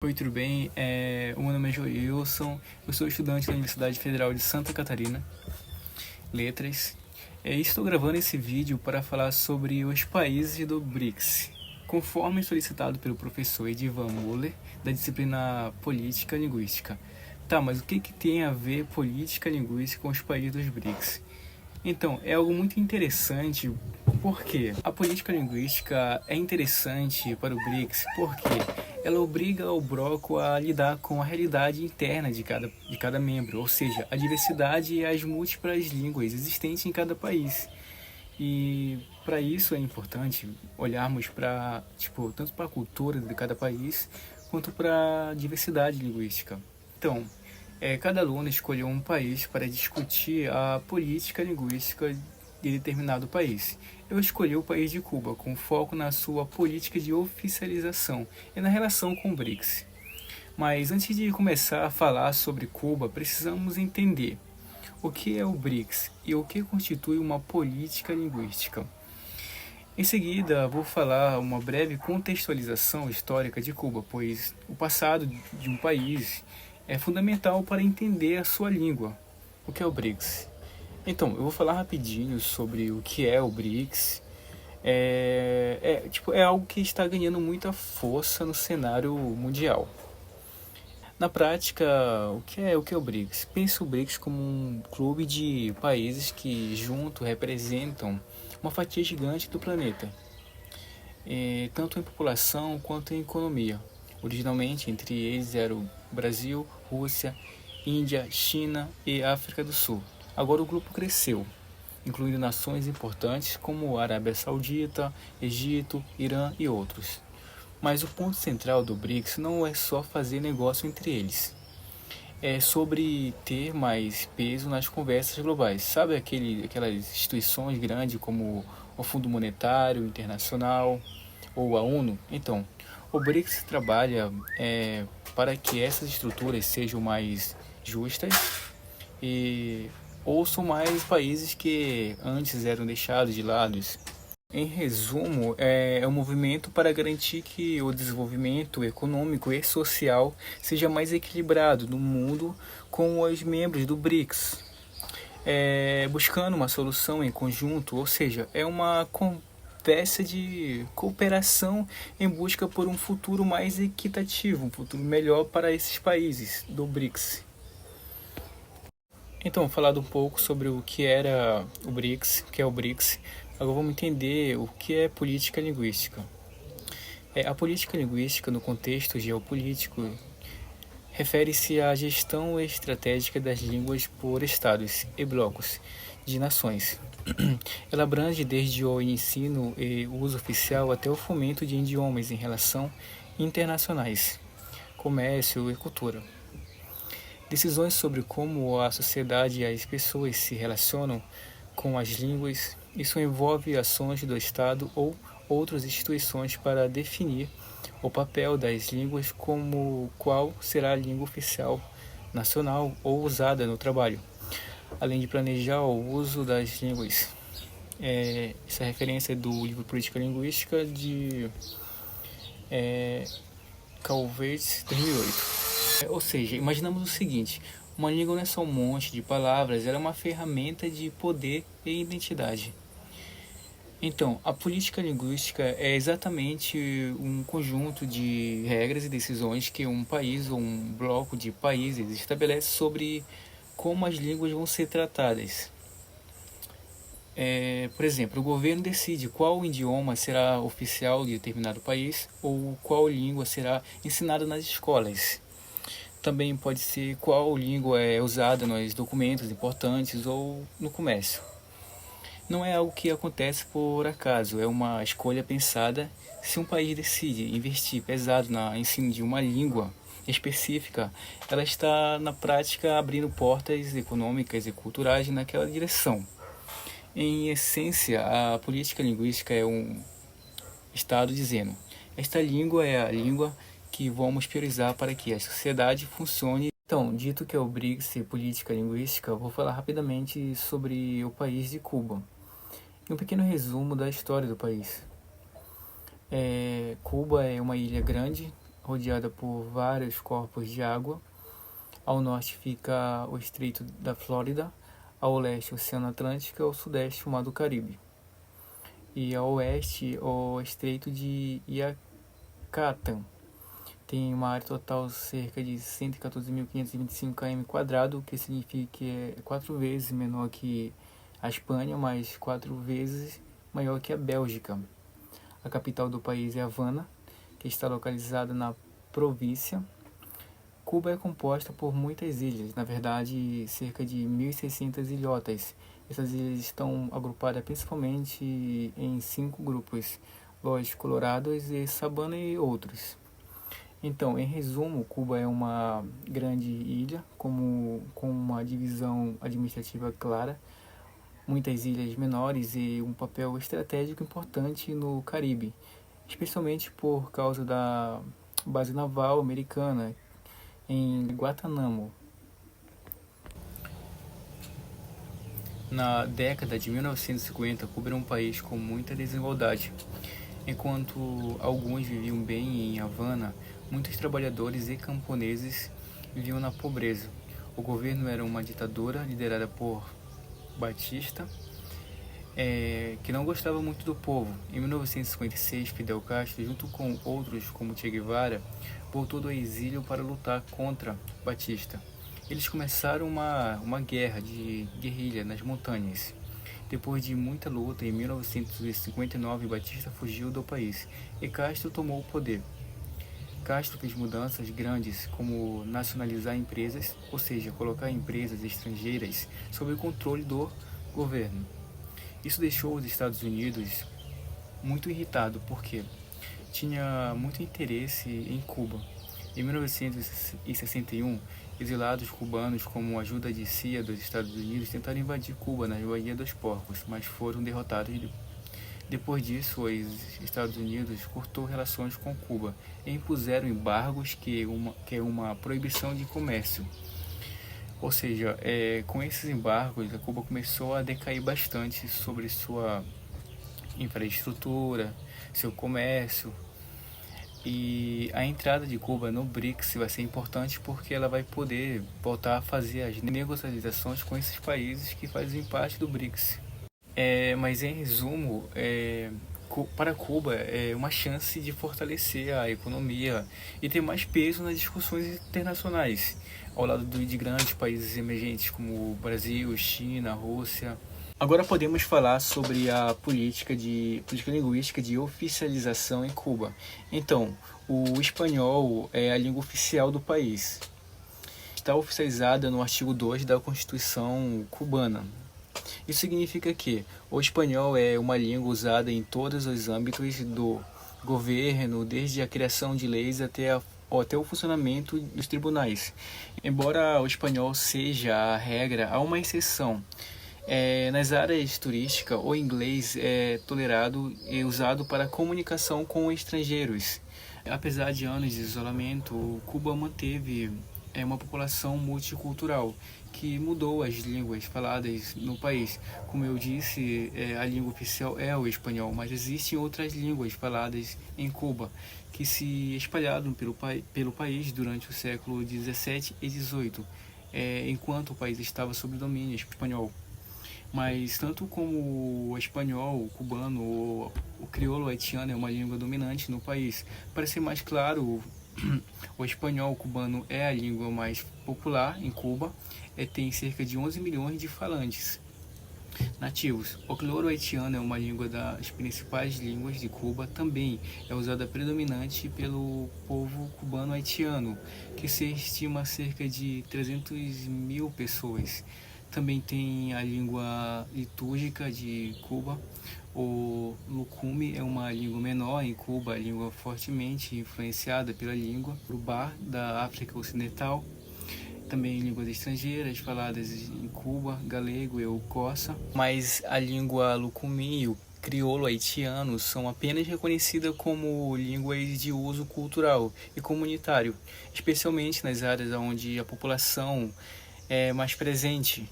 Oi, tudo bem? O meu nome é Joilson, eu sou estudante da Universidade Federal de Santa Catarina, Letras. Estou gravando esse vídeo para falar sobre os países do BRICS, conforme solicitado pelo professor Edivan Muller, da disciplina Política Linguística. Tá, mas o que tem a ver política linguística com os países dos BRICS? Então, é algo muito interessante porque a política linguística é interessante para o BRICS porque ela obriga o bloco a lidar com a realidade interna de cada membro, ou seja, a diversidade e as múltiplas línguas existentes em cada país. E para isso é importante olharmos para, tanto para a cultura de cada país quanto para a diversidade linguística. Então, cada aluno escolheu um país para discutir a política linguística de determinado país. Eu escolhi o país de Cuba, com foco na sua política de oficialização e na relação com o BRICS. Mas antes de começar a falar sobre Cuba, precisamos entender o que é o BRICS e o que constitui uma política linguística. Em seguida, vou falar uma breve contextualização histórica de Cuba, pois o passado de um país é fundamental para entender a sua língua. O que é o BRICS? Então, eu vou falar rapidinho sobre o que é o BRICS. É algo que está ganhando muita força no cenário mundial. Na prática, o que é o BRICS? Pensa o BRICS como um clube de países que juntos representam uma fatia gigante do planeta, tanto em população quanto em economia. Originalmente, entre eles eram Brasil, Rússia, Índia, China e África do Sul. Agora o grupo cresceu, incluindo nações importantes como Arábia Saudita, Egito, Irã e outros. Mas o ponto central do BRICS não é só fazer negócio entre eles. É sobre ter mais peso nas conversas globais. Sabe aquelas instituições grandes como o Fundo Monetário Internacional ou a ONU? Então, o BRICS trabalha para que essas estruturas sejam mais justas e ouçam mais países que antes eram deixados de lado. Em resumo, é um movimento para garantir que o desenvolvimento econômico e social seja mais equilibrado no mundo com os membros do BRICS, buscando uma solução em conjunto, ou seja, é uma conversa de cooperação em busca por um futuro mais equitativo, um futuro melhor para esses países do BRICS. Então, falado um pouco sobre o que era o BRICS, o que é o BRICS, agora vamos entender o que é política linguística. A política linguística, no contexto geopolítico, refere-se à gestão estratégica das línguas por estados e blocos de nações. Ela abrange desde o ensino e uso oficial até o fomento de idiomas em relação internacionais, comércio e cultura. Decisões sobre como a sociedade e as pessoas se relacionam com as línguas, isso envolve ações do Estado ou outras instituições para definir o papel das línguas como qual será a língua oficial nacional ou usada no trabalho, além de planejar o uso das línguas. Essa referência é do livro Política Linguística de Calvert, 2008. Ou seja, imaginamos o seguinte: uma língua não é só um monte de palavras, ela é uma ferramenta de poder e identidade. Então, a política linguística é exatamente um conjunto de regras e decisões que um país ou um bloco de países estabelece sobre como as línguas vão ser tratadas. Por exemplo, o governo decide qual idioma será oficial de determinado país ou qual língua será ensinada nas escolas. Também pode ser qual língua é usada nos documentos importantes ou no comércio. Não é algo que acontece por acaso, é uma escolha pensada. Se um país decide investir pesado no ensino de uma língua específica, ela está na prática abrindo portas econômicas e culturais naquela direção. Em essência, a política linguística é um Estado dizendo: esta língua é a língua que vamos priorizar para que a sociedade funcione. Então, dito que é o BRICS e política linguística, vou falar rapidamente sobre o país de Cuba. Um pequeno resumo da história do país. Cuba é uma ilha grande, rodeada por vários corpos de água. Ao norte fica o Estreito da Flórida, ao leste o Oceano Atlântico e ao sudeste o Mar do Caribe. E ao oeste o Estreito de Yucatán. Tem uma área total cerca de 114.525 km², que significa que é 4 vezes menor que a Espanha, mas 4 vezes maior que a Bélgica. A capital do país é Havana, que está localizada na província. Cuba é composta por muitas ilhas, na verdade cerca de 1.600 ilhotas. Essas ilhas estão agrupadas principalmente em 5 grupos: Los Colorados e Sabana e outros. Então, em resumo, Cuba é uma grande ilha com uma divisão administrativa clara, muitas ilhas menores e um papel estratégico importante no Caribe, especialmente por causa da base naval americana em Guantánamo. Na década de 1950, Cuba era um país com muita desigualdade. Enquanto alguns viviam bem em Havana, muitos trabalhadores e camponeses viviam na pobreza. O governo era uma ditadura liderada por Batista, que não gostava muito do povo. Em 1956, Fidel Castro, junto com outros como Che Guevara, voltou do exílio para lutar contra Batista. Eles começaram uma guerra de guerrilha nas montanhas. Depois de muita luta, em 1959, Batista fugiu do país e Castro tomou o poder. Castro fez mudanças grandes, como nacionalizar empresas, ou seja, colocar empresas estrangeiras sob o controle do governo. Isso deixou os Estados Unidos muito irritado, porque tinha muito interesse em Cuba. Em 1961, exilados cubanos, como ajuda de CIA dos Estados Unidos, tentaram invadir Cuba na Baía dos Porcos, mas foram derrotados. Depois disso, os Estados Unidos cortou relações com Cuba e impuseram embargos, que é uma proibição de comércio. Ou seja, com esses embargos, a Cuba começou a decair bastante sobre sua infraestrutura, seu comércio. E a entrada de Cuba no BRICS vai ser importante porque ela vai poder voltar a fazer as negociações com esses países que fazem parte do BRICS. Mas em resumo, para Cuba é uma chance de fortalecer a economia e ter mais peso nas discussões internacionais, ao lado de grandes países emergentes como Brasil, China, Rússia. Agora podemos falar sobre a política linguística de oficialização em Cuba. Então, o espanhol é a língua oficial do país. Está oficializada no artigo 2 da Constituição cubana. Isso significa que o espanhol é uma língua usada em todos os âmbitos do governo, desde a criação de leis até o funcionamento dos tribunais. Embora o espanhol seja a regra, há uma exceção. Nas áreas turísticas, o inglês é tolerado e usado para comunicação com estrangeiros. Apesar de anos de isolamento, Cuba manteve uma população multicultural que mudou as línguas faladas no país. Como eu disse, a língua oficial é o espanhol, mas existem outras línguas faladas em Cuba que se espalharam pelo país durante o século 17 e 18, enquanto o país estava sob domínio espanhol. Mas tanto como o espanhol, o cubano ou o crioulo haitiano é uma língua dominante no país, para ser mais claro, o espanhol cubano é a língua mais popular em Cuba, tem cerca de 11 milhões de falantes nativos. O crioulo haitiano é uma língua das principais línguas de Cuba, também é usada predominante pelo povo cubano-haitiano, que se estima cerca de 300 mil pessoas. Também tem a língua litúrgica de Cuba. O lucume é uma língua menor em Cuba, a língua fortemente influenciada pela língua urubá da África Ocidental. Também línguas estrangeiras faladas em Cuba, galego e o corsa. Mas a língua lucume e o crioulo haitiano são apenas reconhecidas como línguas de uso cultural e comunitário, especialmente nas áreas onde a população é mais presente.